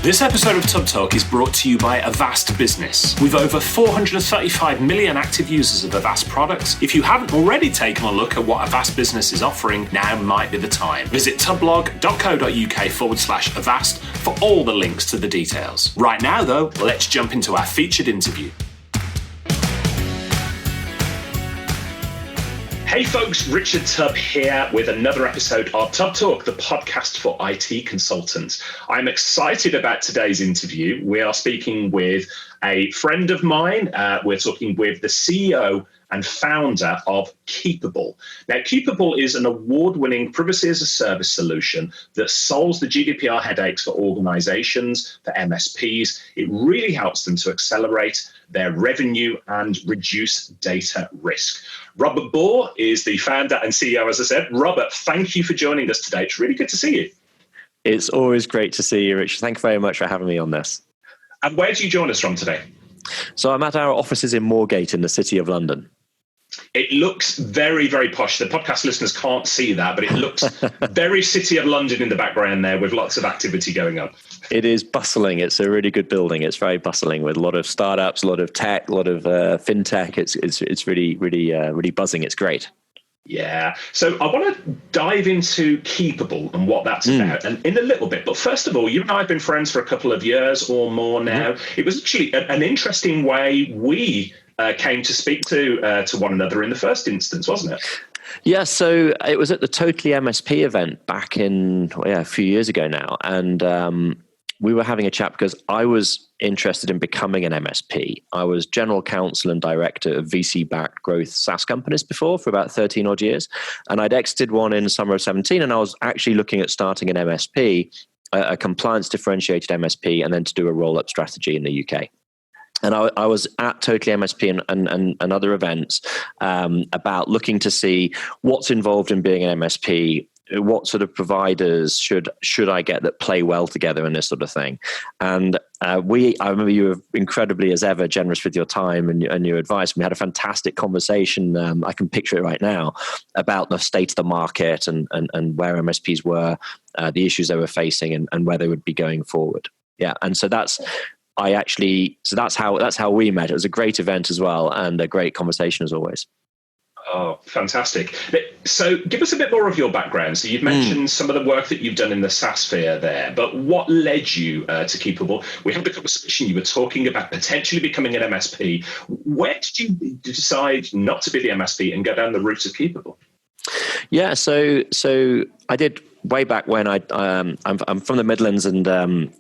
This episode of Tub Talk is brought to you by Avast Business. With over 435 million active users of Avast products, if you haven't already taken a look at what Avast Business is offering, now might be the time. Visit tublog.co.uk/Avast for all the links to the details. Right now, though, let's jump into our featured interview. Hey folks, Richard Tubb here with another episode of Tub Talk, the podcast for IT consultants. I'm excited about today's interview. We are speaking with a friend of mine. We're talking with the CEO and founder of Keepabl. Now, Keepabl is an award-winning privacy as a service solution that solves the GDPR headaches for organizations, for MSPs. It really helps them to accelerate their revenue and reduce data risk. Robert Baugh is the founder and CEO, as I said. Robert, thank you for joining us today. It's really good to see you. It's always great to see you, Richard. Thank you very much for having me on this. And where do you join us from today? So I'm at our offices in Moorgate in the City of London. It looks very, very posh. The podcast listeners can't see that, but it looks very City of London in the background there with lots of activity going on. It is bustling. It's a really good building. It's very bustling with a lot of startups, a lot of tech, a lot of fintech. It's really buzzing. It's great. Yeah. So I want to dive into Keepabl and what that's about and in a little bit. But first of all, you and I have been friends for a couple of years or more now. It was actually an interesting way we came to speak to one another in the first instance, wasn't it? Yeah, so it was at the Totally MSP event back in a few years ago now, and we were having a chat because I was interested in becoming an MSP. I was general counsel and director of VC-backed growth SaaS companies before for about 13 odd years, and I'd exited one in summer of 17, and I was actually looking at starting an MSP, a compliance differentiated MSP, and then to do a roll-up strategy in the UK. And I was at Totally MSP and other events about looking to see what's involved in being an MSP, what sort of providers should I get that play well together and this sort of thing. And I remember you were incredibly, as ever, generous with your time and your advice. We had a fantastic conversation. I can picture it right now about the state of the market and where MSPs were, the issues they were facing and where they would be going forward. Yeah, and so that's how we met. It was a great event as well and a great conversation as always. Oh, fantastic. So give us a bit more of your background. So you've mentioned some of the work that you've done in the SaaS sphere there, but what led you to Keepabl? We had the conversation, you were talking about potentially becoming an MSP. Where did you decide not to be the MSP and go down the route of Keepabl? Yeah, so I did way back when I'm from the Midlands, and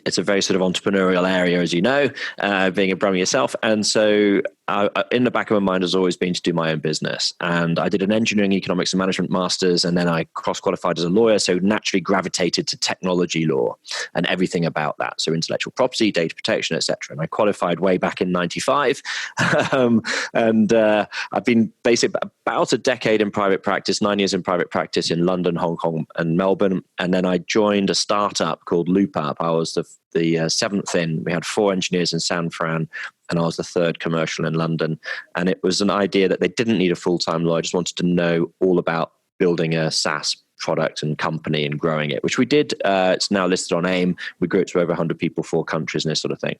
it's a very sort of entrepreneurial area, as you know, being a Brummie yourself. And so in the back of my mind has always been to do my own business. And I did an engineering, economics and management master's, and then I cross-qualified as a lawyer, so naturally gravitated to technology law and everything about that. So intellectual property, data protection, etc. And I qualified way back in 95. And I've been basically about a decade in private practice, 9 years in private practice in London, Hong Kong and Melbourne. And then I joined a startup called LoopUp. I was the seventh in. We had 4 engineers in San Fran, and I was the third commercial in London. And it was an idea that they didn't need a full-time lawyer. I just wanted to know all about building a SaaS product and company and growing it, which we did. It's now listed on AIM. We grew it to over 100 people, 4 countries and this sort of thing.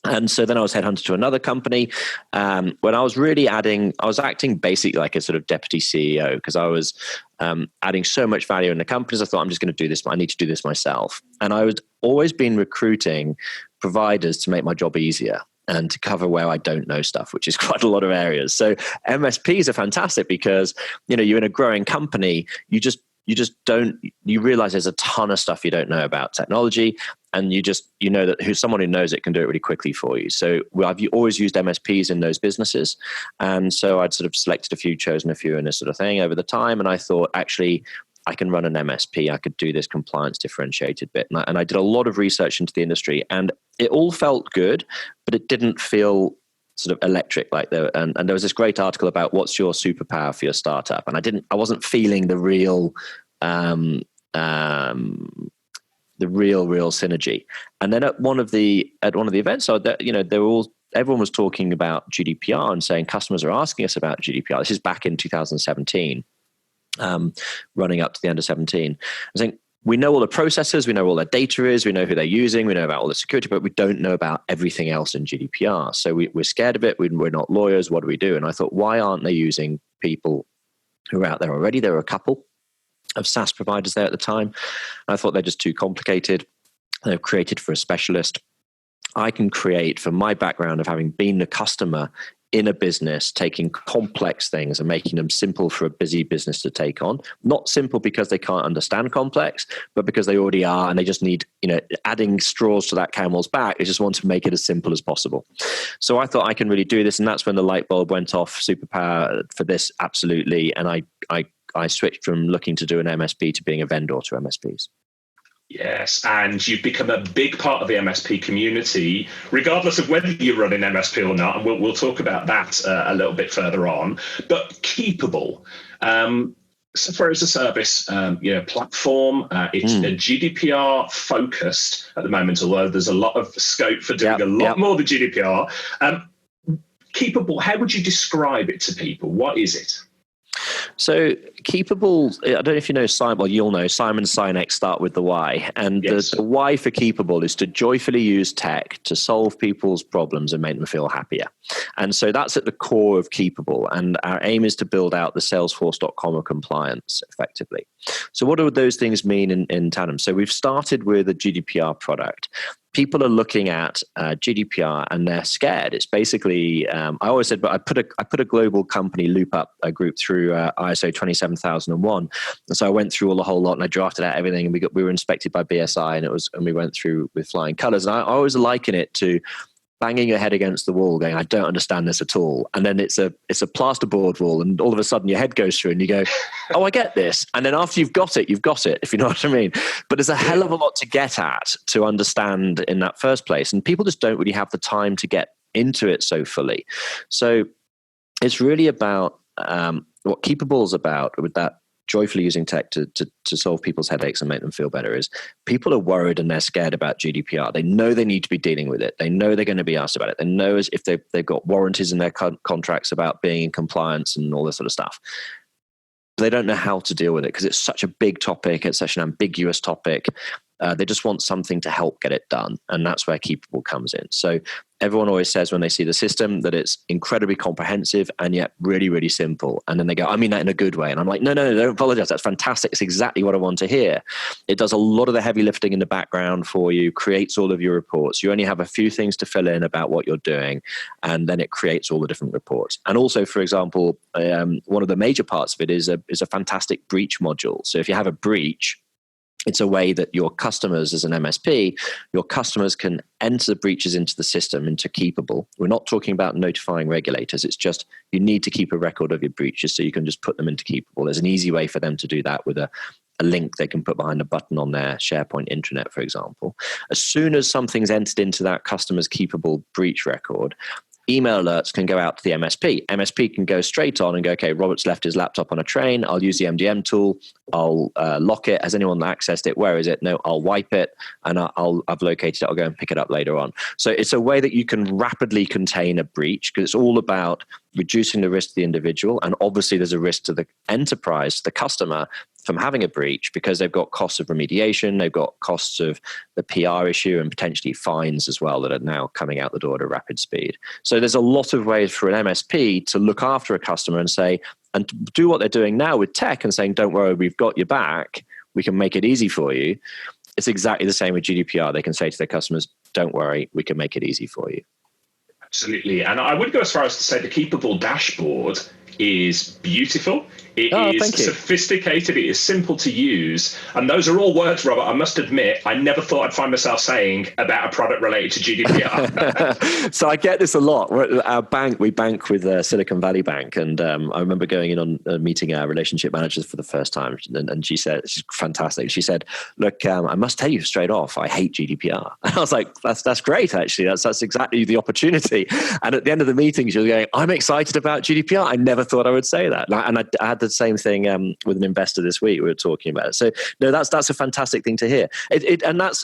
And so then I was headhunted to another company when I was acting basically like a sort of deputy CEO because I was adding so much value in the companies. I thought, I'm just going to do this. I need to do this myself. And I was always been recruiting providers to make my job easier and to cover where I don't know stuff, which is quite a lot of areas. So MSPs are fantastic because, you're in a growing company, you realize there's a ton of stuff you don't know about technology, and you know that someone who knows it can do it really quickly for you. So I've always used MSPs in those businesses. And so I'd sort of selected a few, chosen a few and this sort of thing over the time. And I thought, actually, I can run an MSP. I could do this compliance differentiated bit. And I did a lot of research into the industry, and it all felt good, but it didn't feel sort of electric like there. And there was this great article about what's your superpower for your startup. And I wasn't feeling the real synergy. And then at one of the events, everyone was talking about GDPR and saying customers are asking us about GDPR. This is back in 2017, running up to the end of 17. I think we know all the processes, we know all their data is, we know who they're using, we know about all the security, but we don't know about everything else in GDPR. So we're scared of it. We're not lawyers. What do we do? And I thought, why aren't they using people who are out there already? There were a couple of SaaS providers there at the time. And I thought they're just too complicated. They're created for a specialist. I can create, from my background of having been a customer in a business, taking complex things and making them simple for a busy business to take on. Not simple because they can't understand complex, but because they already are, and they just need, adding straws to that camel's back. They just want to make it as simple as possible. So I thought I can really do this, and that's when the light bulb went off. Superpower for this, absolutely. And I switched from looking to do an MSP to being a vendor to MSPs. Yes, and you've become a big part of the MSP community, regardless of whether you run an MSP or not, and we'll talk about that a little bit further on. But Keepabl, software as a service, platform. It's a GDPR focused at the moment, although there's a lot of scope for doing a lot more than GDPR. Keepabl, how would you describe it to people? What is it? So Keepabl, I don't know if you know Simon, well, you'll know Simon Sinek start with the why. And the why for Keepabl is to joyfully use tech to solve people's problems and make them feel happier. And so that's at the core of Keepabl. And our aim is to build out the Salesforce.com of compliance effectively. So what do those things mean in tandem? So we've started with a GDPR product. People are looking at GDPR and they're scared. It's basically, I always said, but I put a global company loop up a group through ISO 27001, and so I went through the whole lot and I drafted out everything, and we were inspected by BSI, and we went through with flying colours. And I always liken it to banging your head against the wall going, I don't understand this at all. And then it's a plasterboard wall, and all of a sudden your head goes through and you go, oh, I get this. And then after you've got it, if you know what I mean. But there's a hell of a lot to get at to understand in that first place. And people just don't really have the time to get into it so fully. So it's really about what Keepabl is about, with that joyfully using tech to solve people's headaches and make them feel better, is people are worried and they're scared about GDPR. They know they need to be dealing with it. They know they're going to be asked about it. They know as if they've got warranties in their contracts about being in compliance and all this sort of stuff. They don't know how to deal with it because it's such a big topic. It's such an ambiguous topic. They just want something to help get it done. And that's where Keepabl comes in. So everyone always says when they see the system that it's incredibly comprehensive and yet really, really simple. And then they go, I mean that in a good way. And I'm like, no, don't apologize. That's fantastic. It's exactly what I want to hear. It does a lot of the heavy lifting in the background for you, creates all of your reports. You only have a few things to fill in about what you're doing, and then it creates all the different reports. And also, for example, one of the major parts of it is a fantastic breach module. So if you have a breach, it's a way that your customers, as an MSP, your customers can enter breaches into the system, into Keepabl. We're not talking about notifying regulators. It's just you need to keep a record of your breaches, so you can just put them into Keepabl. There's an easy way for them to do that with a link they can put behind a button on their SharePoint intranet, for example. As soon as something's entered into that customer's Keepabl breach record, email alerts can go out to the MSP. MSP can go straight on and go, okay, Robert's left his laptop on a train. I'll use the MDM tool. I'll lock it. Has anyone accessed it? Where is it? No, I'll wipe it, and I've located it. I'll go and pick it up later on. So it's a way that you can rapidly contain a breach, because it's all about reducing the risk to the individual. And obviously there's a risk to the enterprise, the customer, from having a breach, because they've got costs of remediation, they've got costs of the PR issue, and potentially fines as well that are now coming out the door at a rapid speed. So there's a lot of ways for an MSP to look after a customer and say, and to do what they're doing now with tech and saying, don't worry, we've got your back. We can make it easy for you. It's exactly the same with GDPR. They can say to their customers, don't worry, we can make it easy for you. Absolutely. And I would go as far as to say the Keepabl dashboard is beautiful. It is sophisticated. It is simple to use. And those are all words, Robert, I must admit, I never thought I'd find myself saying about a product related to GDPR. So I get this a lot. Our bank, we bank with Silicon Valley Bank. And I remember going in on meeting our relationship managers for the first time. And she said, she's fantastic. She said, look, I must tell you straight off, I hate GDPR. And I was like, that's great, actually. That's exactly the opportunity. And at the end of the meeting, she was going, I'm excited about GDPR. I never thought I would say that. And I had the same thing with an investor this week. We were talking about it. So no, that's a fantastic thing to hear. And that's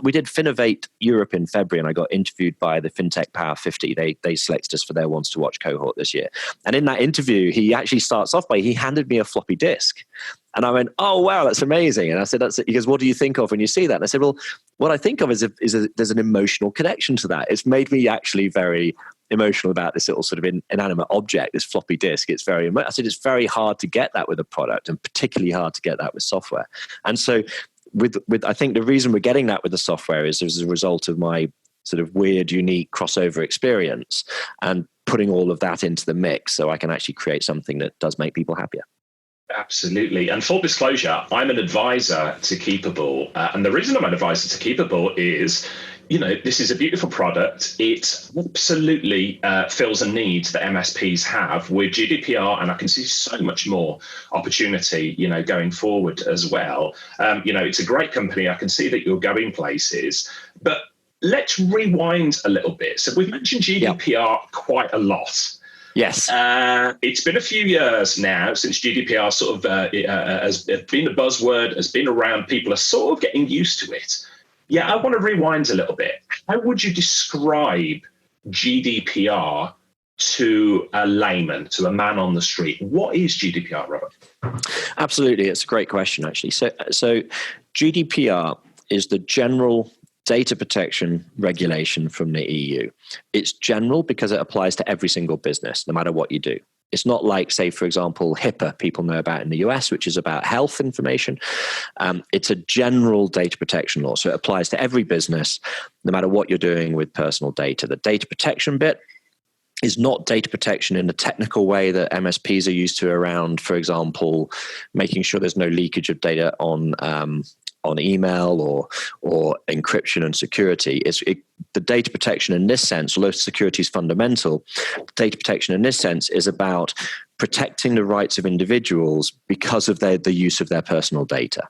we did Finovate Europe in February, and I got interviewed by the FinTech Power 50. They selected us for their Wants to Watch cohort this year. And in that interview, he actually starts off by, he handed me a floppy disk. And I went, oh, wow, that's amazing. And I said, he goes, what do you think of when you see that? And I said, well, what I think of is there's an emotional connection to that. It's made me actually very emotional about this little sort of inanimate object, this floppy disk. I said, it's very hard to get that with a product, and particularly hard to get that with software. And so with I think the reason we're getting that with the software is as a result of my sort of weird, unique crossover experience and putting all of that into the mix so I can actually create something that does make people happier. Absolutely. And full disclosure, I'm an advisor to Keepabl. And the reason I'm an advisor to Keepabl is, this is a beautiful product. It absolutely fills a need that MSPs have with GDPR, and I can see so much more opportunity, going forward as well. It's a great company. I can see that you're going places, but let's rewind a little bit. So we've mentioned GDPR quite a lot. Yes. It's been a few years now since GDPR sort of has been a buzzword, has been around. People are sort of getting used to it. Yeah, I want to rewind a little bit. How would you describe GDPR to a layman, to a man on the street? What is GDPR, Robert? Absolutely. It's a great question, actually. So GDPR is the general data protection regulation from the EU. It's general because it applies to every single business, no matter what you do. It's not like, say, for example, HIPAA, people know about in the US, which is about health information. It's a general data protection law. So it applies to every business, no matter what you're doing with personal data. The data protection bit is not data protection in the technical way that MSPs are used to around, for example, making sure there's no leakage of data on email or encryption and security. The data protection in this sense, although security is fundamental, data protection in this sense is about protecting the rights of individuals because of the use of their personal data.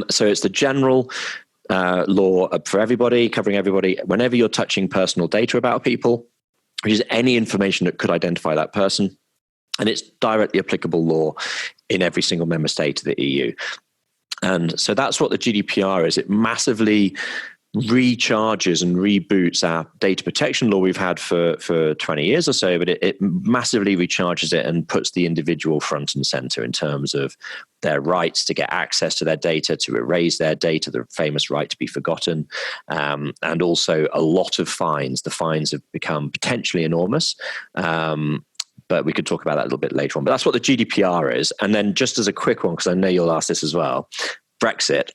So it's the general law for everybody, covering everybody. Whenever you're touching personal data about people, which is any information that could identify that person, and it's directly applicable law in every single member state of the EU. And so that's what the GDPR is. It massively recharges and reboots our data protection law we've had for 20 years or so, but it massively recharges it and puts the individual front and center in terms of their rights to get access to their data, to erase their data, the famous right to be forgotten, and also a lot of fines. The fines have become potentially enormous. But we could talk about that a little bit later on. But that's what the GDPR is. And then just as a quick one, because I know you'll ask this as well, Brexit.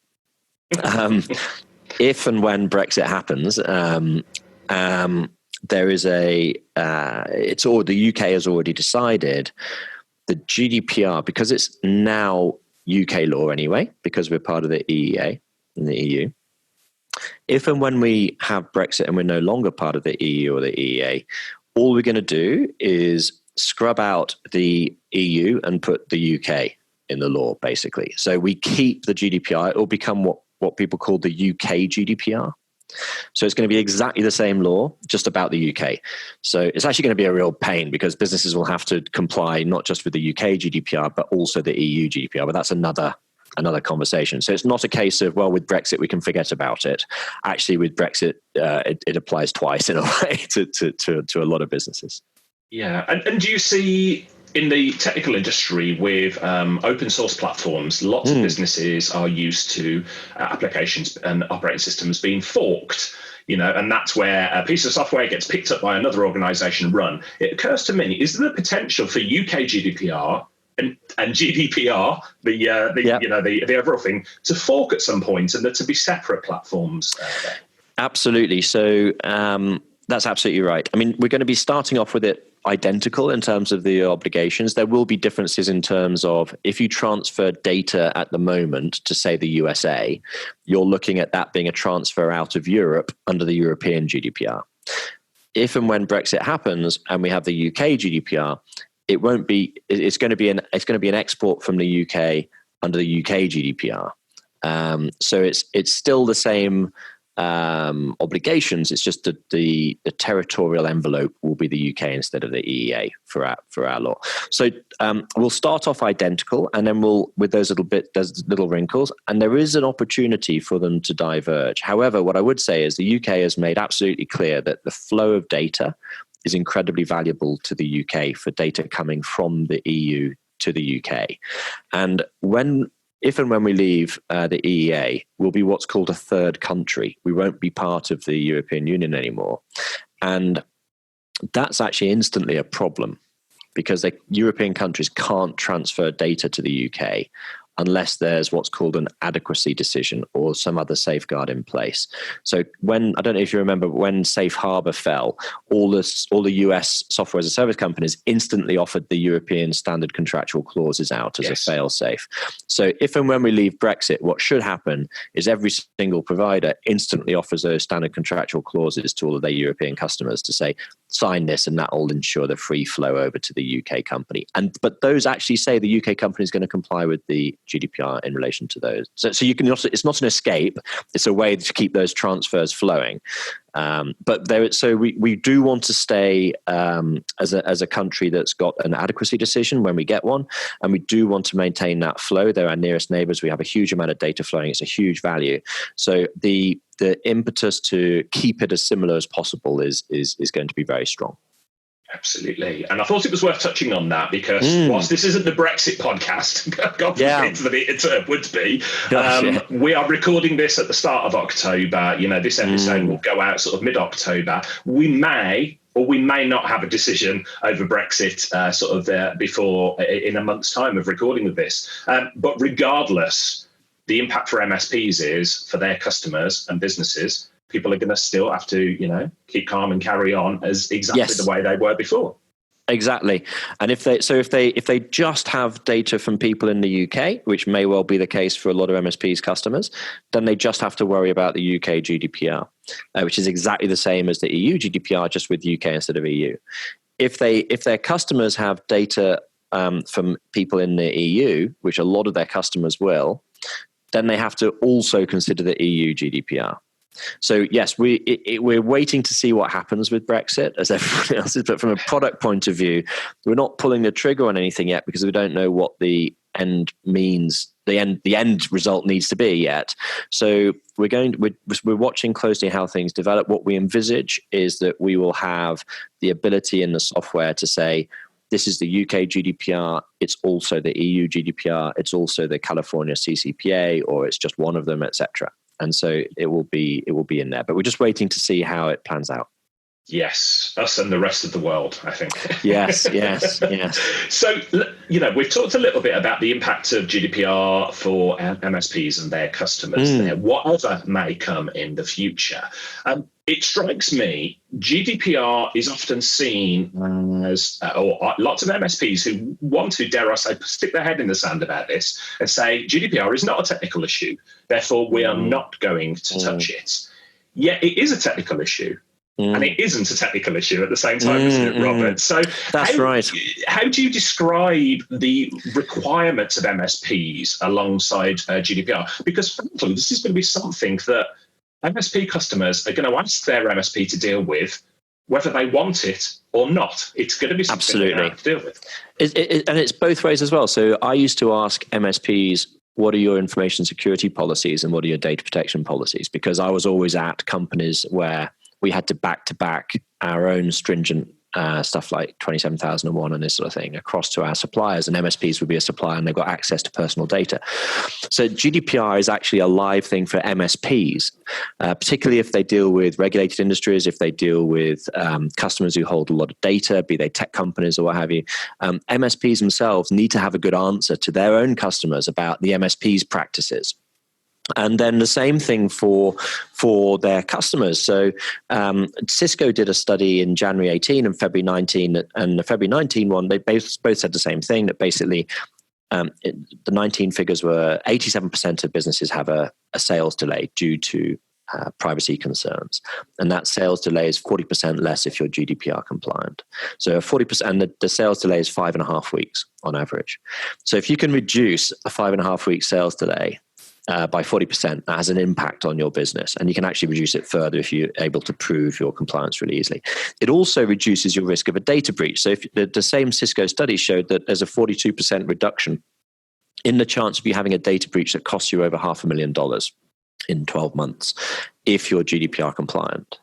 If and when Brexit happens, there is the UK has already decided the GDPR, because it's now UK law anyway, because we're part of the EEA in the EU. If and when we have Brexit and we're no longer part of the EU or the EEA, all we're going to do is scrub out the EU and put the UK in the law, basically. So we keep the GDPR. It will become what people call the UK GDPR. So it's going to be exactly the same law, just about the UK. So it's actually going to be a real pain because businesses will have to comply not just with the UK GDPR, but also the EU GDPR. But that's another conversation. So it's not a case of, well, with Brexit, we can forget about it. Actually, with Brexit, it applies twice in a way to a lot of businesses. Yeah. And do you see in the technical industry with open source platforms, lots of businesses are used to applications and operating systems being forked, and that's where a piece of software gets picked up by another organization and run. It occurs to me, is there the potential for UK GDPR and GDPR, the overall thing, to fork at some point and there to be separate platforms? Absolutely. So that's absolutely right. I mean, we're going to be starting off with it identical in terms of the obligations. There will be differences in terms of if you transfer data at the moment to, say, the USA, you're looking at that being a transfer out of Europe under the European GDPR. If and when Brexit happens and we have the UK GDPR, it won't be. It's going to be an export from the UK under the UK GDPR. So it's still the same obligations. It's just that the territorial envelope will be the UK instead of the EEA for our law. So we'll start off identical, and then with those little wrinkles, and there is an opportunity for them to diverge. However, what I would say is the UK has made absolutely clear that the flow of data is incredibly valuable to the UK for data coming from the EU to the UK. And if and when we leave the EEA, we'll be what's called a third country. We won't be part of the European Union anymore. And that's actually instantly a problem, because the European countries can't transfer data to the UK unless there's what's called an adequacy decision or some other safeguard in place. So I don't know if you remember, when Safe Harbor fell, all the US software as a service companies instantly offered the European standard contractual clauses out as a fail-safe. So if and when we leave Brexit, what should happen is every single provider instantly offers those standard contractual clauses to all of their European customers to say, sign this, and that will ensure the free flow over to the UK company. But those actually say the UK company is going to comply with the GDPR in relation to those. So you can also, it's not an escape; it's a way to keep those transfers flowing. So we do want to stay as a country that's got an adequacy decision when we get one, and we do want to maintain that flow. They're our nearest neighbours. We have a huge amount of data flowing. It's a huge value. So the impetus to keep it as similar as possible is going to be very strong. Absolutely. And I thought it was worth touching on that, because whilst this isn't the Brexit podcast, God forbid that it would be, we are recording this at the start of October. This episode will go out sort of mid-October. We may or we may not have a decision over Brexit before in a month's time of recording of this. But regardless, the impact for MSPs is, for their customers and businesses, people are going to still have to, keep calm and carry on as exactly the way they were before. Exactly. And if they just have data from people in the UK, which may well be the case for a lot of MSPs customers, then they just have to worry about the UK GDPR, which is exactly the same as the EU GDPR, just with UK instead of EU. If their customers have data from people in the EU, which a lot of their customers will, then they have to also consider the EU GDPR. So yes, we're waiting to see what happens with Brexit, as everyone else is. But from a product point of view, we're not pulling the trigger on anything yet, because we don't know what the end means. The end result needs to be yet. So we're watching closely how things develop. What we envisage is that we will have the ability in the software to say, this is the UK GDPR, it's also the EU GDPR, it's also the California CCPA, or it's just one of them, etc. And so it will be in there. But we're just waiting to see how it plans out. Yes, us and the rest of the world, I think. Yes. So, we've talked a little bit about the impact of GDPR for MSPs and their customers there, whatever may come in the future. It strikes me, GDPR is often seen as, or lots of MSPs who want to, dare I say, stick their head in the sand about this and say, GDPR is not a technical issue, therefore we are not going to touch it. Yet it is a technical issue. And it isn't a technical issue at the same time, isn't it, Robert? So that's right. How do you describe the requirements of MSPs alongside GDPR? Because frankly, this is going to be something that MSP customers are going to ask their MSP to deal with, whether they want it or not. It's going to be something they have to deal with. And it's both ways as well. So I used to ask MSPs, what are your information security policies and what are your data protection policies? Because I was always at companies where we had to back our own stringent stuff like 27001 and this sort of thing across to our suppliers, and MSPs would be a supplier and they've got access to personal data. So GDPR is actually a live thing for MSPs, particularly if they deal with regulated industries, if they deal with customers who hold a lot of data, be they tech companies or what have you. MSPs themselves need to have a good answer to their own customers about the MSP's practices. And then the same thing for their customers. So Cisco did a study in January 18 and February 19, and the February 19 one, they both said the same thing, that basically the 19 figures were 87% of businesses have a sales delay due to privacy concerns. And that sales delay is 40% less if you're GDPR compliant. So 40%, and the sales delay is 5.5 weeks on average. So if you can reduce a 5.5 week sales delay by 40%, that has an impact on your business. And you can actually reduce it further if you're able to prove your compliance really easily. It also reduces your risk of a data breach. So if the same Cisco study showed that there's a 42% reduction in the chance of you having a data breach that costs you over $500,000 in 12 months if you're GDPR compliant.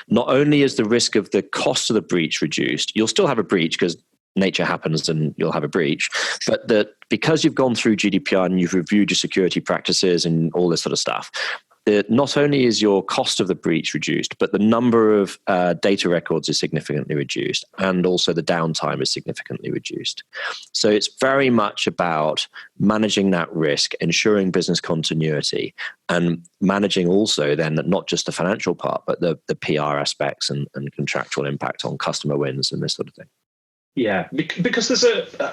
Not only is the risk of the cost of the breach reduced, you'll still have a breach because nature happens and you'll have a breach. But that because you've gone through GDPR and you've reviewed your security practices and all this sort of stuff, not only is your cost of the breach reduced, but the number of data records is significantly reduced, and also the downtime is significantly reduced. So it's very much about managing that risk, ensuring business continuity, and managing also then not just the financial part, but the PR aspects and contractual impact on customer wins and this sort of thing. Yeah, because there's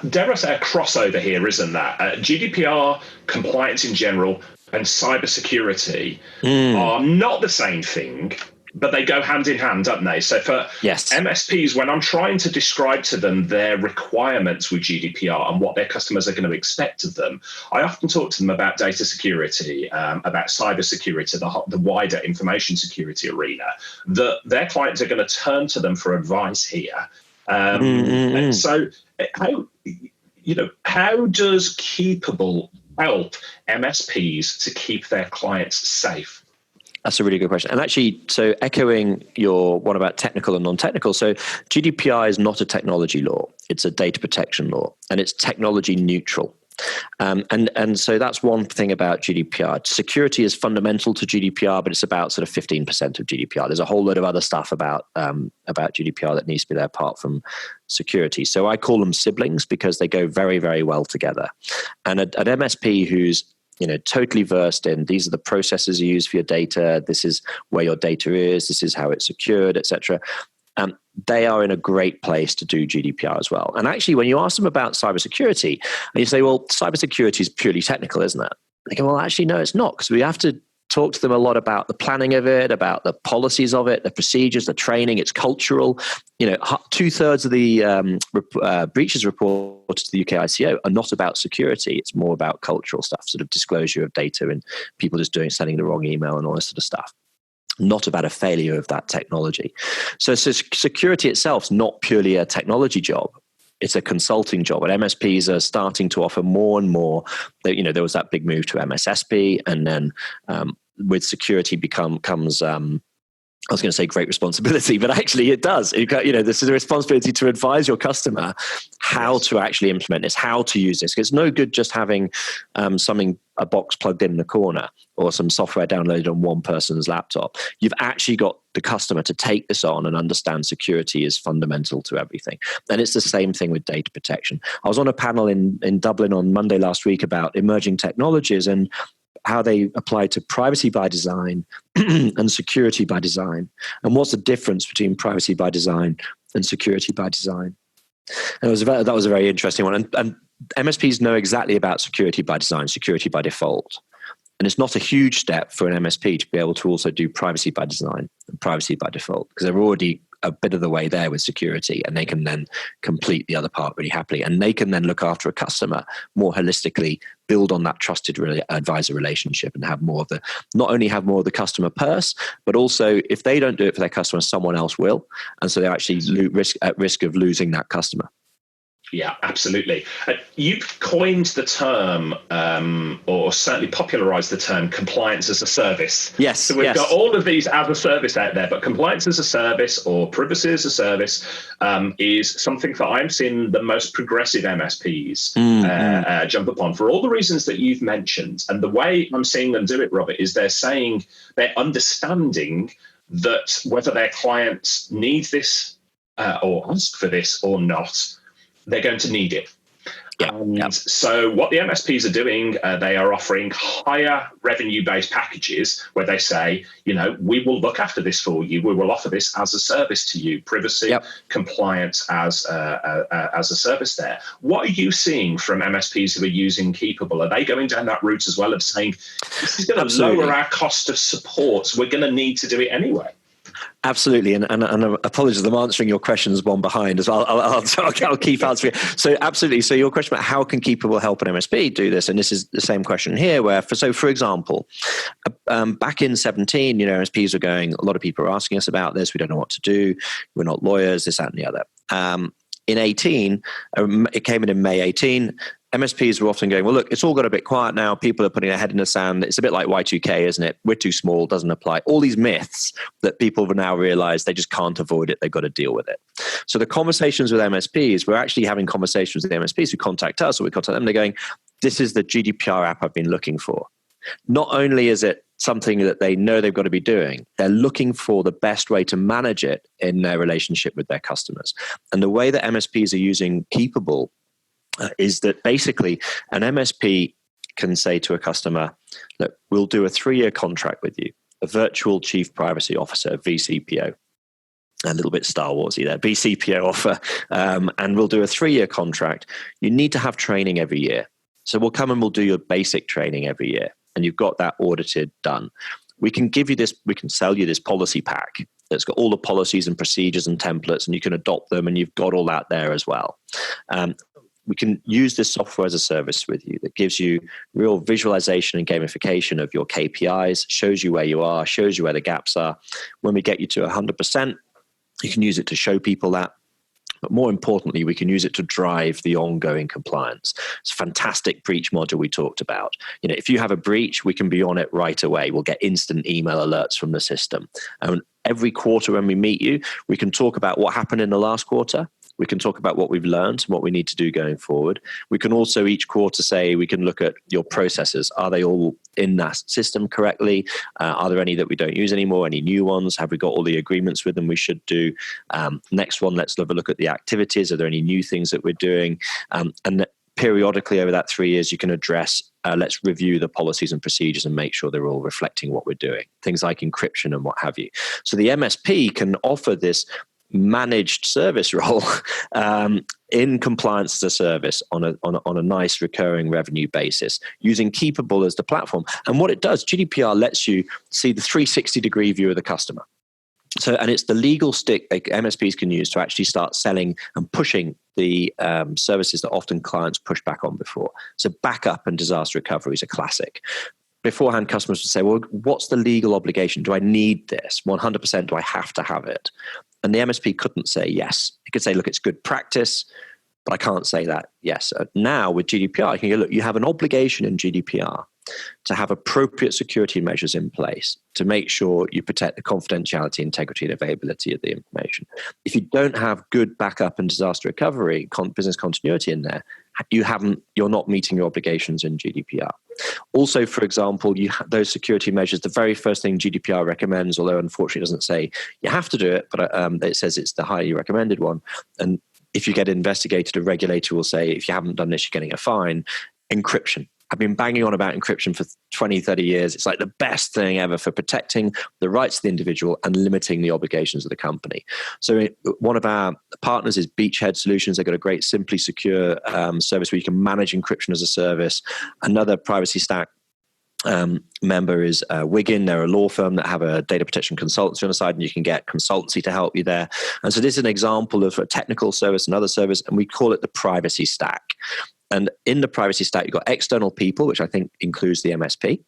dare I say, a crossover here, isn't that? GDPR, compliance in general, and cybersecurity are not the same thing, but they go hand in hand, don't they? So for MSPs, when I'm trying to describe to them their requirements with GDPR and what their customers are going to expect of them, I often talk to them about data security, about cybersecurity, the wider information security arena, that their clients are going to turn to them for advice here. And so how does Keepabl help MSPs to keep their clients safe? That's a really good question. And actually, so echoing your one about technical and non-technical, so GDPR is not a technology law. It's a data protection law, and it's technology neutral. And so that's one thing about GDPR. Security is fundamental to GDPR, but it's about sort of 15% of GDPR. There's a whole load of other stuff about GDPR that needs to be there apart from security. So I call them siblings because they go very, very well together. And an MSP who's totally versed in these are the processes you use for your data, this is where your data is, this is how it's secured, etc. They are in a great place to do GDPR as well. And actually, when you ask them about cybersecurity, and you say, well, cybersecurity is purely technical, isn't it? They go, well, actually, no, it's not, because we have to talk to them a lot about the planning of it, about the policies of it, the procedures, the training, it's cultural. 2/3 of the breaches reported to the UK ICO are not about security. It's more about cultural stuff, sort of disclosure of data and people just sending the wrong email and all this sort of stuff. Not about a failure of that technology. So security itself is not purely a technology job. It's a consulting job. And MSPs are starting to offer more and more. There was that big move to MSSP, and then with security comes I was going to say great responsibility, but actually it does. This is a responsibility to advise your customer how to actually implement this, how to use this. It's no good just having a box plugged in the corner or some software downloaded on one person's laptop. You've actually got the customer to take this on and understand security is fundamental to everything. And it's the same thing with data protection. I was on a panel in Dublin on Monday last week about emerging technologies and how they apply to privacy by design and security by design. And what's the difference between privacy by design and security by design? And that was a very interesting one. And MSPs know exactly about security by design, security by default. And it's not a huge step for an MSP to be able to also do privacy by design and privacy by default, because they're already a bit of the way there with security, and they can then complete the other part really happily. And they can then look after a customer more holistically, build on that trusted advisor relationship, and have not only have more of the customer purse, but also if they don't do it for their customer, someone else will. And so they're actually at risk of losing that customer. Yeah, absolutely. You've coined the term, or certainly popularized the term, compliance as a service. Yes. So we've got all of these as a service out there, but compliance as a service or privacy as a service is something that I'm seeing the most progressive MSPs jump upon for all the reasons that you've mentioned. And the way I'm seeing them do it, Robert, is they're understanding that whether their clients need this or ask for this or not, they're going to need it. So what the MSPs are doing, they are offering higher revenue-based packages where they say, we will look after this for you. We will offer this as a service to you, privacy, compliance as a service there. What are you seeing from MSPs who are using Keepabl? Are they going down that route as well of saying, this is going to lower our cost of support, so we're going to need to do it anyway? Absolutely, and apologies, I'm answering your questions one behind as well. I'll keep answering. So absolutely. So your question about how can Keepabl help an MSP do this, and this is the same question here. For example, back in 2017, MSPs were going. A lot of people are asking us about this. We don't know what to do. We're not lawyers. This, that, and the other. In 2018, it came in May 2018. MSPs were often going, well, look, it's all got a bit quiet now. People are putting their head in the sand. It's a bit like Y2K, isn't it? We're too small, doesn't apply. All these myths that people have now realized they just can't avoid it. They've got to deal with it. So the conversations with MSPs, we're actually having conversations with the MSPs who contact us or we contact them. They're going, this is the GDPR app I've been looking for. Not only is it something that they know they've got to be doing, they're looking for the best way to manage it in their relationship with their customers. And the way that MSPs are using Keepabl is that basically an MSP can say to a customer, look, we'll do a 3-year contract with you, a virtual chief privacy officer, VCPO. A little bit Star Warsy there, VCPO offer, and we'll do a 3-year contract. You need to have training every year. So we'll come and we'll do your basic training every year. And you've got that audited done. We can give you this, we can sell you this policy pack that's got all the policies and procedures and templates, and you can adopt them, and you've got all that there as well. We can use this software as a service with you that gives you real visualization and gamification of your KPIs, shows you where you are, shows you where the gaps are. When we get you to 100%, you can use it to show people that. But more importantly, we can use it to drive the ongoing compliance. It's a fantastic breach module we talked about. You know, if you have a breach, we can be on it right away. We'll get instant email alerts from the system. And every quarter when we meet you, we can talk about what happened in the last quarter. We can talk about what we've learned and what we need to do going forward. We can also each quarter say, we can look at your processes. Are they all in that system correctly? Are there any that we don't use anymore? Any new ones? Have we got all the agreements with them we should do? Next one, let's have a look at the activities. Are there any new things that we're doing? And periodically over that 3 years, you can address, let's review the policies and procedures and make sure they're all reflecting what we're doing. Things like encryption and what have you. So the MSP can offer this managed service role in compliance as a service on a nice recurring revenue basis using Keepabl as the platform. And what it does, GDPR lets you see the 360-degree view of the customer. So, and it's the legal stick that MSPs can use to actually start selling and pushing the services that often clients push back on before. So backup and disaster recovery is a classic. Beforehand, customers would say, well, what's the legal obligation? Do I need this? 100%, do I have to have it? And the MSP couldn't say yes. It could say, look, it's good practice, but I can't say that yes. Now with GDPR, you can go, look, you have an obligation in GDPR to have appropriate security measures in place to make sure you protect the confidentiality, integrity, and availability of the information. If you don't have good backup and disaster recovery, business continuity in there, you're not meeting your obligations in GDPR. Also, for example, those security measures, the very first thing GDPR recommends, although unfortunately it doesn't say you have to do it, but it says it's the highly recommended one. And if you get investigated, a regulator will say, if you haven't done this, you're getting a fine. Encryption. I've been banging on about encryption for 20, 30 years. It's like the best thing ever for protecting the rights of the individual and limiting the obligations of the company. So one of our partners is Beachhead Solutions. They've got a great Simply Secure service where you can manage encryption as a service. Another Privacy Stack member is Wiggin. They're a law firm that have a data protection consultancy on the side, and you can get consultancy to help you there. And so this is an example of a technical service, another service, and we call it the Privacy Stack. And in the Privacy Stack, you've got external people, which I think includes the MSP.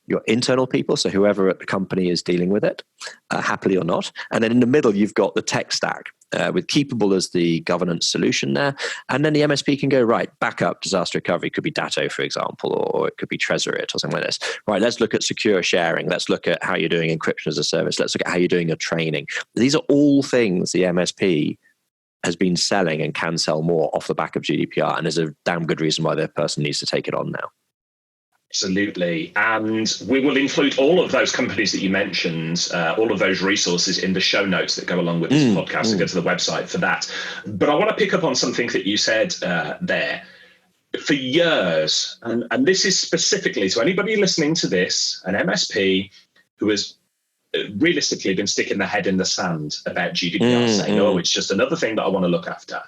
Your internal people, so whoever at the company is dealing with it, happily or not. And then in the middle, you've got the tech stack with Keepabl as the governance solution there. And then the MSP can go, right, backup, disaster recovery, could be Datto, for example, or it could be Tresorit or something like this. Right, let's look at secure sharing. Let's look at how you're doing encryption as a service. Let's look at how you're doing your training. These are all things the MSP has been selling and can sell more off the back of GDPR. And there's a damn good reason why that person needs to take it on now. Absolutely. And we will include all of those companies that you mentioned, all of those resources in the show notes that go along with this podcast. So go to the website for that. But I want to pick up on something that you said there. For years, and this is specifically to anybody listening to this, an MSP who has realistically been sticking their head in the sand about GDPR, saying, oh, it's just another thing that I want to look after.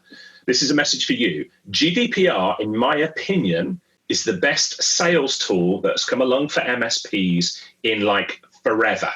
This is a message for you. GDPR, in my opinion, is the best sales tool that's come along for MSPs in like forever.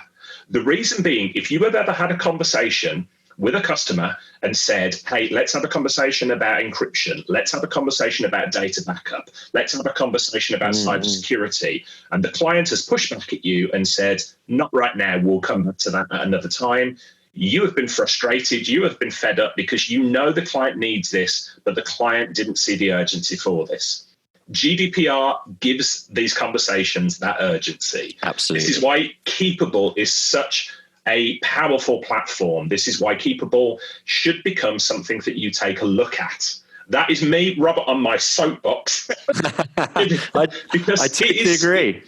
The reason being, if you have ever had a conversation with a customer and said, hey, let's have a conversation about encryption. Let's have a conversation about data backup. Let's have a conversation about cybersecurity. And the client has pushed back at you and said, not right now, we'll come back to that at another time. You have been frustrated. You have been fed up because you know the client needs this, but the client didn't see the urgency for this. GDPR gives these conversations that urgency. Absolutely. This is why Keepabl is such a powerful platform. This is why Keepabl should become something that you take a look at. That is me, Robert, on my soapbox. Because I totally agree.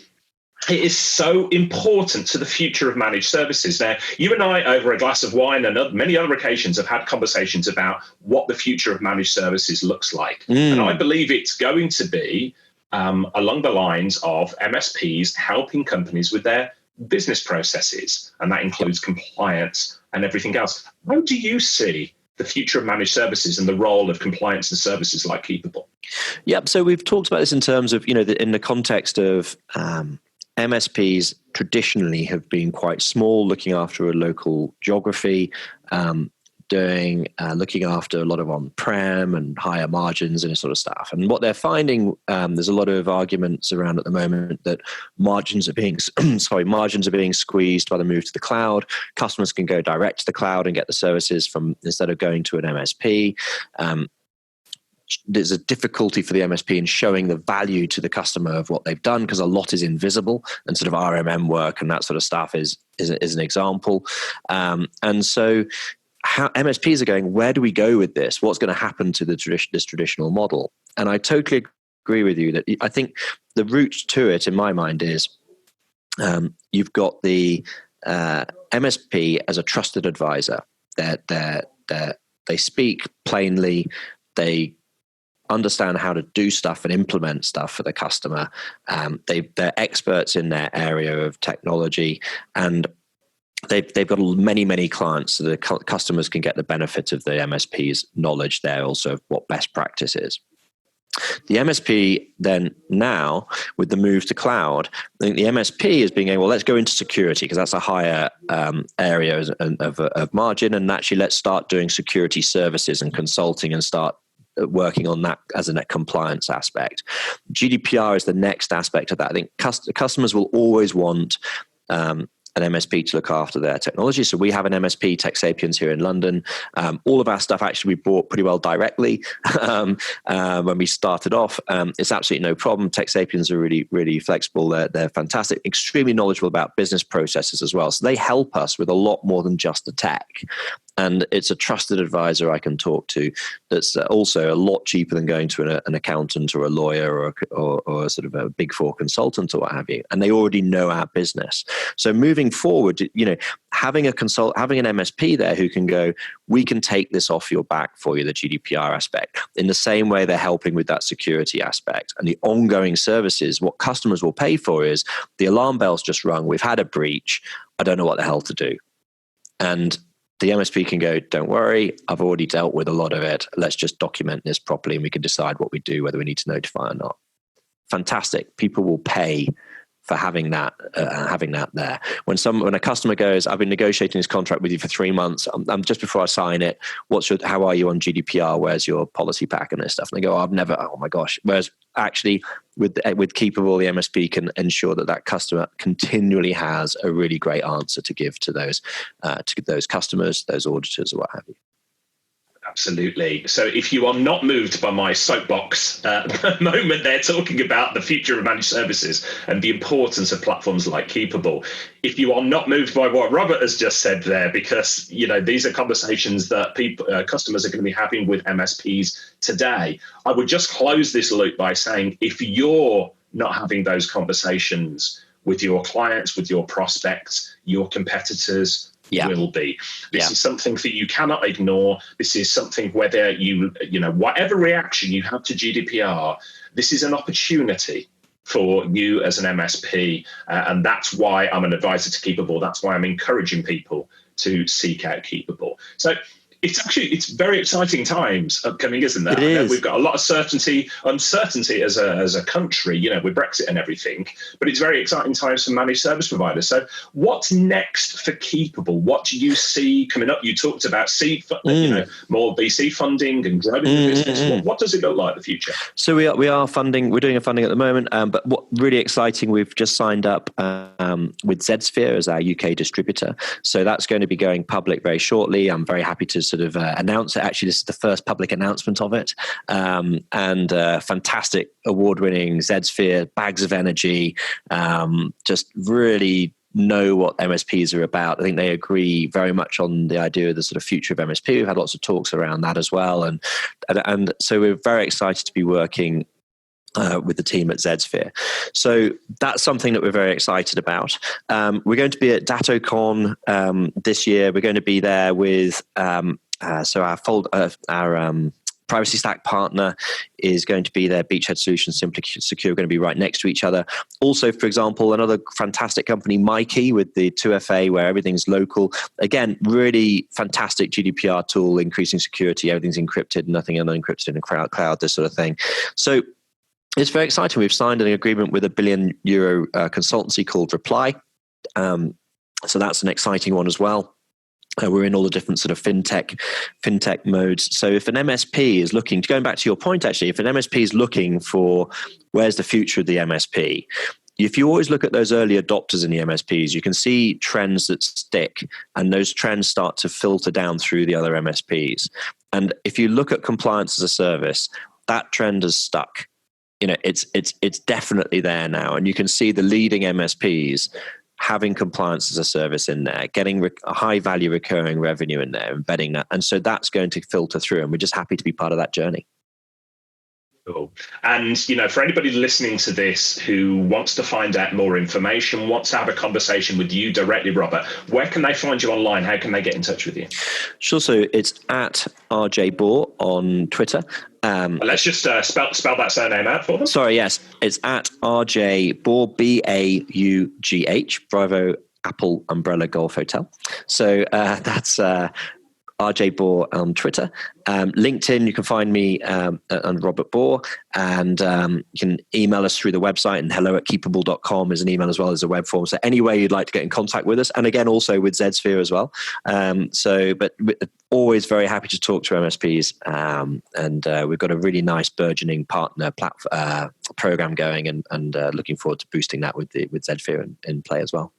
It is so important to the future of managed services. Now, you and I, over a glass of wine and many other occasions, have had conversations about what the future of managed services looks like. And I believe it's going to be along the lines of MSPs helping companies with their business processes. And that includes compliance and everything else. How do you see the future of managed services and the role of compliance and services like Keepabl? Yep. So we've talked about this in terms of, in the context of MSPs traditionally have been quite small, looking after a local geography, looking after a lot of on-prem and higher margins and this sort of stuff. And what they're finding, there's a lot of arguments around at the moment that margins are being squeezed by the move to the cloud. Customers can go direct to the cloud and get the services instead of going to an MSP. There's a difficulty for the MSP in showing the value to the customer of what they've done because a lot is invisible, and sort of RMM work and that sort of stuff is an example. And so how MSPs are going, where do we go with this? What's going to happen to this traditional model? And I totally agree with you that I think the route to it in my mind is you've got the MSP as a trusted advisor. They speak plainly. They understand how to do stuff and implement stuff for the customer. They're experts in their area of technology, and they've got many clients, so the customers can get the benefit of the MSP's knowledge there, also of what best practice is. The MSP then now, with the move to cloud, I think the MSP is being well, let's go into security because that's a higher area of margin, and actually let's start doing security services and consulting and start working on that as a net compliance aspect. GDPR is the next aspect of that. I think customers will always want an MSP to look after their technology. So we have an MSP, Tech Sapiens, here in London. All of our stuff actually we bought pretty well directly when we started off. It's absolutely no problem. Tech Sapiens are really, really flexible. They're fantastic, extremely knowledgeable about business processes as well. So they help us with a lot more than just the tech. And it's a trusted advisor I can talk to that's also a lot cheaper than going to an accountant or a lawyer or sort of a big four consultant or what have you. And they already know our business. So moving forward, having an MSP there who can go, we can take this off your back for you, the GDPR aspect, in the same way they're helping with that security aspect. And the ongoing services, what customers will pay for is the alarm bell's just rung. We've had a breach. I don't know what the hell to do. And the MSP can go, don't worry, I've already dealt with a lot of it. Let's just document this properly and we can decide what we do, whether we need to notify or not. Fantastic. People will pay for having that there. When a customer goes, I've been negotiating this contract with you for 3 months. I'm just before I sign it. How are you on GDPR? Where's your policy pack and this stuff? And they go, oh my gosh. Whereas actually with Keepabl, the MSP can ensure that customer continually has a really great answer to give to those customers, those auditors, or what have you. Absolutely. So if you are not moved by my soapbox moment there talking about the future of managed services and the importance of platforms like Keepabl, if you are not moved by what Robert has just said there, because these are conversations that customers are going to be having with MSPs today, I would just close this loop by saying, if you're not having those conversations with your clients, with your prospects, your competitors, will be. This is something that you cannot ignore. This is something whether whatever reaction you have to GDPR, this is an opportunity for you as an MSP. And that's why I'm an advisor to Keepabl. That's why I'm encouraging people to seek out Keepabl. So it's very exciting times upcoming, isn't there? It is. We've got a lot of uncertainty as a country, with Brexit and everything, but it's very exciting times for managed service providers. So what's next for Keepabl? What do you see coming up? You talked about more VC funding and growing the business. What does it look like in the future? So we are funding. We're doing a funding at the moment, but what really exciting, we've just signed up with Zsphere as our UK distributor. So that's going to be going public very shortly. I'm very happy to sort of announce it. Actually, this is the first public announcement of it. And fantastic award-winning Zsphere, bags of energy, just really know what MSPs are about. I think they agree very much on the idea of the sort of future of MSP. We've had lots of talks around that as well. And so we're very excited to be working with the team at Zsphere. So that's something that we're very excited about. We're going to be at DattoCon this year. We're going to be there with our Privacy Stack partner is going to be there. Beachhead Solutions, Simply Secure, going to be right next to each other. Also, for example, another fantastic company, Mikey, with the 2FA, where everything's local. Again, really fantastic GDPR tool, increasing security. Everything's encrypted, nothing unencrypted in the cloud, this sort of thing. So it's very exciting. We've signed an agreement with a €1 billion consultancy called Reply. So that's an exciting one as well. We're in all the different sort of fintech modes. So if an MSP is looking, going back to your point, actually, if an MSP is looking for where's the future of the MSP, if you always look at those early adopters in the MSPs, you can see trends that stick, and those trends start to filter down through the other MSPs. And if you look at compliance as a service, that trend has stuck. It's definitely there now, and you can see the leading MSPs having compliance as a service in there, getting a high value recurring revenue in there, embedding that. And so that's going to filter through, and we're just happy to be part of that journey. Cool. And, for anybody listening to this who wants to find out more information, wants to have a conversation with you directly, Robert, where can they find you online? How can they get in touch with you? Sure. So it's at RJ Baugh on Twitter. Let's just spell that surname out for them. Sorry, yes. It's at RJ Baugh, BAUGH, Bravo, Apple, Umbrella, Golf, Hotel. So that's RJ Baugh on Twitter. LinkedIn, you can find me on Robert Baugh, and you can email us through the website, and hello@keepabl.com is an email as well as a web form. So any way you'd like to get in contact with us, and again, also with Zsphere as well. But always very happy to talk to MSPs, and we've got a really nice burgeoning partner program going, and looking forward to boosting that with Zsphere in play as well.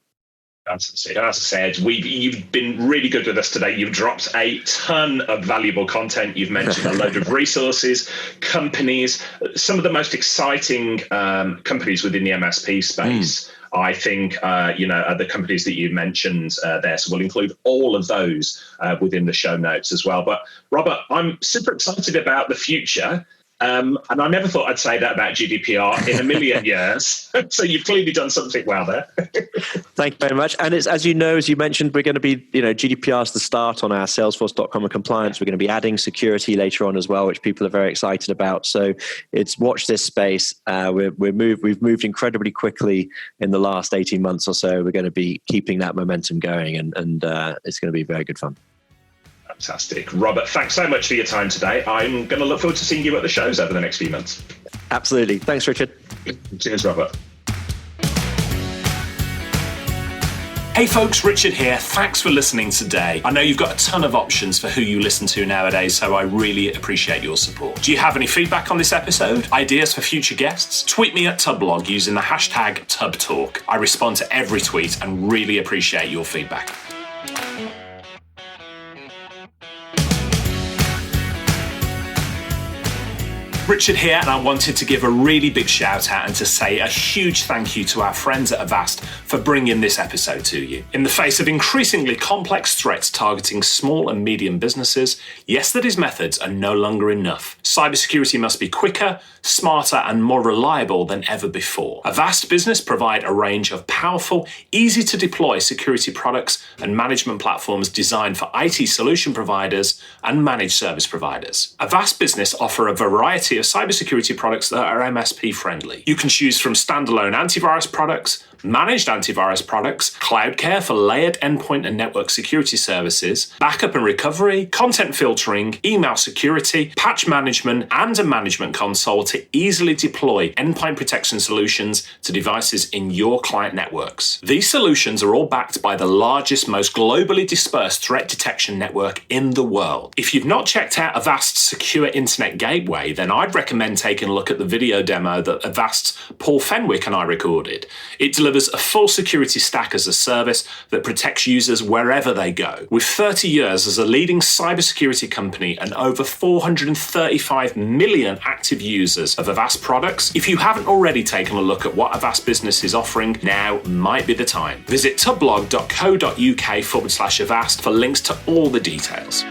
As I said, you've been really good with us today. You've dropped a ton of valuable content. You've mentioned a load of resources, companies, some of the most exciting companies within the MSP space. I think, are the companies that you mentioned there. So we'll include all of those within the show notes as well. But Robert, I'm super excited about the future. And I never thought I'd say that about GDPR in a million years. So you've clearly done something well there. Thank you very much. And it's, as you mentioned, we're going to be, GDPR is the start on our Salesforce.com and compliance. We're going to be adding security later on as well, which people are very excited about. So it's watch this space. We've moved incredibly quickly in the last 18 months or so. We're going to be keeping that momentum going, and it's going to be very good fun. Fantastic. Robert, thanks so much for your time today. I'm going to look forward to seeing you at the shows over the next few months. Absolutely. Thanks, Richard. Cheers, Robert. Hey folks, Richard here. Thanks for listening today. I know you've got a ton of options for who you listen to nowadays, so I really appreciate your support. Do you have any feedback on this episode? Ideas for future guests? Tweet me at Tubblog using the hashtag TubTalk. I respond to every tweet and really appreciate your feedback. Richard here, and I wanted to give a really big shout out and to say a huge thank you to our friends at Avast for bringing this episode to you. In the face of increasingly complex threats targeting small and medium businesses, yesterday's methods are no longer enough. Cybersecurity must be quicker, smarter, and more reliable than ever before. Avast Business provide a range of powerful, easy to deploy security products and management platforms designed for IT solution providers and managed service providers. Avast Business offer a variety of cybersecurity products that are MSP friendly. You can choose from standalone antivirus products, managed antivirus products, cloud care for layered endpoint and network security services, backup and recovery, content filtering, email security, patch management, and a management console to easily deploy endpoint protection solutions to devices in your client networks. These solutions are all backed by the largest, most globally dispersed threat detection network in the world. If you've not checked out Avast's secure internet gateway, then I'd recommend taking a look at the video demo that Avast's Paul Fenwick and I recorded. It delivers delivers a full security stack as a service that protects users wherever they go. With 30 years as a leading cybersecurity company and over 435 million active users of Avast products, if you haven't already taken a look at what Avast Business is offering, now might be the time. Visit tubblog.co.uk/Avast for links to all the details.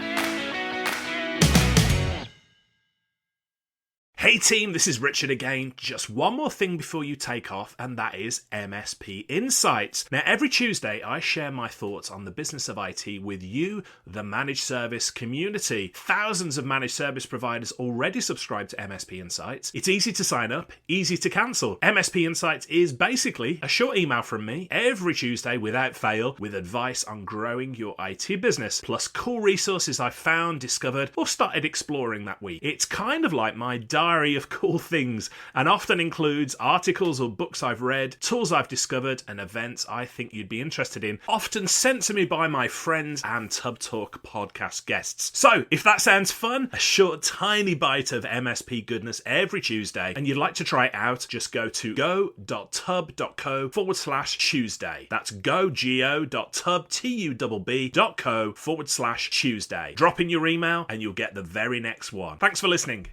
Hey team, this is Richard again. Just one more thing before you take off, and that is MSP Insights. Now, every Tuesday, I share my thoughts on the business of IT with you, the managed service community. Thousands of managed service providers already subscribe to MSP Insights. It's easy to sign up, easy to cancel. MSP Insights is basically a short email from me every Tuesday without fail with advice on growing your IT business, plus cool resources I've found, discovered, or started exploring that week. It's kind of like my diary of cool things, and often includes articles or books I've read, tools I've discovered, and events I think you'd be interested in, often sent to me by my friends and Tub Talk podcast guests. So, if that sounds fun, a short tiny bite of MSP goodness every Tuesday, and you'd like to try it out, just go to go.tub.co/Tuesday. That's go.tub.co/Tuesday. Drop in your email and you'll get the very next one. Thanks for listening.